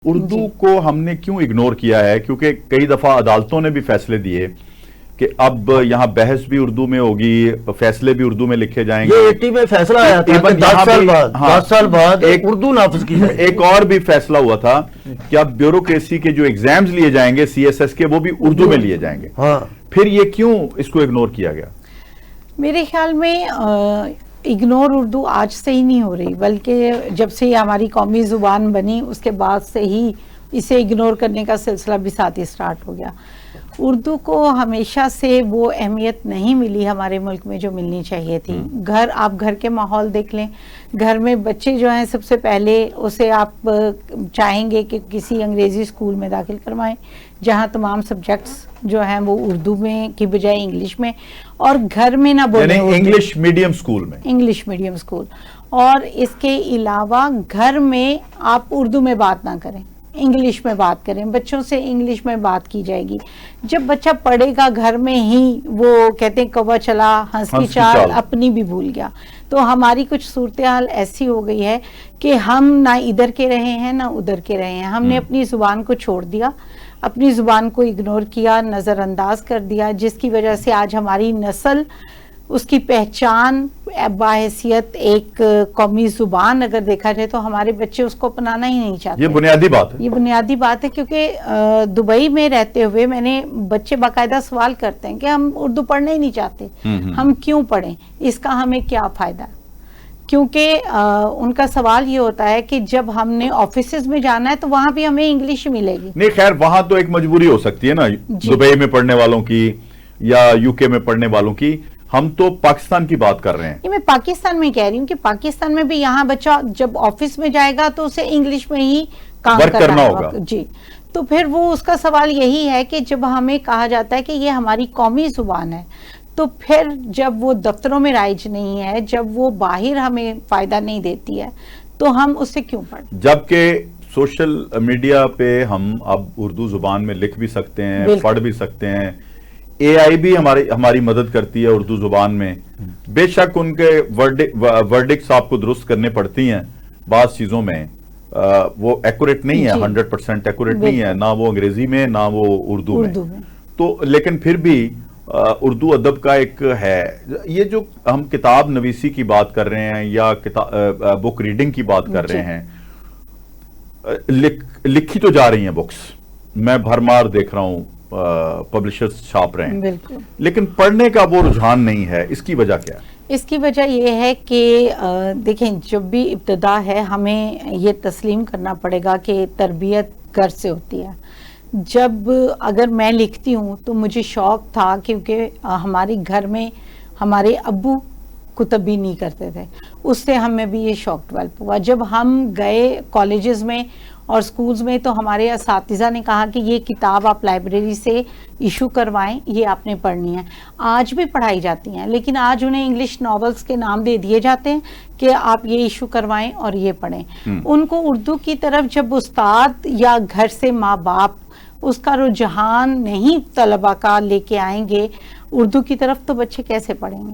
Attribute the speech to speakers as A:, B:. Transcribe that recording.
A: اردو کو ہم نے کیوں اگنور کیا ہے؟ کیونکہ کئی دفعہ عدالتوں نے بھی فیصلے دیے کہ اب یہاں بحث بھی اردو میں ہوگی، فیصلے بھی اردو میں لکھے جائیں گے.
B: یہ 80 میں فیصلہ آیا تھا کہ 10 سال بعد اردو نافذ کی جائے.
A: ایک اور بھی فیصلہ ہوا تھا کہ اب بیوروکریسی کے جو ایگزامز لیے جائیں گے CSS کے، وہ بھی اردو میں لیے جائیں گے. پھر یہ کیوں اس کو اگنور کیا گیا؟
C: میرے خیال میں اگنور اردو آج سے ہی نہیں ہو رہی، بلکہ جب سے یہ ہماری قومی زبان بنی اس کے بعد سے ہی اسے اگنور کرنے کا سلسلہ بھی ساتھ ہی سٹارٹ ہو گیا. اردو کو ہمیشہ سے وہ اہمیت نہیں ملی ہمارے ملک میں جو ملنی چاہیے تھی. آپ گھر کے ماحول دیکھ لیں، گھر میں بچے جو ہیں سب سے پہلے اسے آپ چاہیں گے کہ کسی انگریزی اسکول میں داخل کروائیں جہاں تمام سبجیکٹس جو ہیں وہ اردو میں کی بجائے انگلش میں، اور گھر میں نہ بولیں،
A: یعنی انگلش میڈیم اسکول میں،
C: انگلش میڈیم اسکول. اور اس کے علاوہ گھر میں آپ اردو میں بات نہ کریں، انگلش میں بات کریں. بچوں سے انگلش میں بات کی جائے گی. جب بچہ پڑھے گا گھر میں ہی، وہ کہتے ہیں کوا چلا ہنس کی چال اپنی بھی بھول گیا. تو ہماری کچھ صورتحال ایسی ہو گئی ہے کہ ہم نہ ادھر کے رہے ہیں نہ ادھر کے رہے ہیں. ہم نے اپنی زبان کو چھوڑ دیا، اپنی زبان کو اگنور کیا، نظر انداز کر دیا، جس کی وجہ سے آج ہماری نسل اس کی پہچان باحیثیت ایک قومی زبان اگر دیکھا جائے تو ہمارے بچے اس کو اپنانا ہی نہیں چاہتے.
A: یہ بنیادی بات ہے،
C: یہ بنیادی بات ہے. کیونکہ دبئی میں رہتے ہوئے میں نے بچے باقاعدہ سوال کرتے ہیں کہ ہم اردو پڑھنا ہی نہیں چاہتے، ہم کیوں پڑھیں، اس کا ہمیں کیا فائدہ؟ کیونکہ ان کا سوال یہ ہوتا ہے کہ جب ہم نے آفیسز میں جانا ہے تو وہاں بھی ہمیں انگلش ملے گی.
A: نہیں خیر، وہاں تو ایک مجبوری ہو سکتی ہے نا، دبئی میں پڑھنے والوں کی یا UK میں پڑھنے والوں کی. ہم تو پاکستان کی بات کر رہے ہیں.
C: میں پاکستان میں کہہ رہی ہوں کہ پاکستان میں بھی یہاں بچہ جب آفس میں جائے گا تو اسے انگلش میں ہی کام کرنا ہوگا. جی، تو پھر وہ اس کا سوال یہی ہے کہ جب ہمیں کہا جاتا ہے کہ یہ ہماری قومی زبان ہے، تو پھر جب وہ دفتروں میں رائج نہیں ہے، جب وہ باہر ہمیں فائدہ نہیں دیتی ہے، تو ہم اسے کیوں پڑھیں؟
A: جبکہ سوشل میڈیا پہ ہم اب اردو زبان میں لکھ بھی سکتے ہیں، پڑھ بھی سکتے ہیں. AI بھی ہماری مدد کرتی ہے اردو زبان میں. بے شک ان کے ورڈکٹس آپ کو درست کرنے پڑتی ہیں بعض چیزوں میں، وہ ایکوریٹ نہیں ہے، 100% ایکوریٹ نہیں ہے، نہ وہ انگریزی میں نہ وہ اردو میں. تو لیکن پھر بھی اردو ادب کا ایک ہے. یہ جو ہم کتاب نویسی کی بات کر رہے ہیں یا بک ریڈنگ کی بات کر رہے ہیں، لکھی تو جا رہی ہیں بکس، میں بھرمار دیکھ رہا ہوں پبلشرز چھاپ رہے ہیں، لیکن پڑھنے کا وہ رجحان نہیں ہے. اس کی وجہ کیا ہے؟
C: اس کی وجہ یہ ہے کہ دیکھیں، جب بھی ابتدا ہے ہمیں یہ تسلیم کرنا پڑے گا کہ تربیت گھر سے ہوتی ہے. جب اگر میں لکھتی ہوں تو مجھے شوق تھا، کیونکہ ہمارے گھر میں ہمارے ابو کتب بھی نہیں کرتے تھے، اس سے ہمیں بھی یہ شوق ڈیولپ ہوا. جب ہم گئے کالجز میں اور سکولز میں تو ہمارے اساتذہ نے کہا کہ یہ کتاب آپ لائبریری سے ایشو کروائیں، یہ آپ نے پڑھنی ہے. آج بھی پڑھائی جاتی ہیں، لیکن آج انہیں انگلش ناولز کے نام دے دیے جاتے ہیں کہ آپ یہ ایشو کروائیں اور یہ پڑھیں. ان کو اردو کی طرف جب استاد یا گھر سے ماں باپ اس کا رجحان نہیں طلبہ کا لے کے آئیں گے اردو کی طرف، تو بچے کیسے پڑھیں گے؟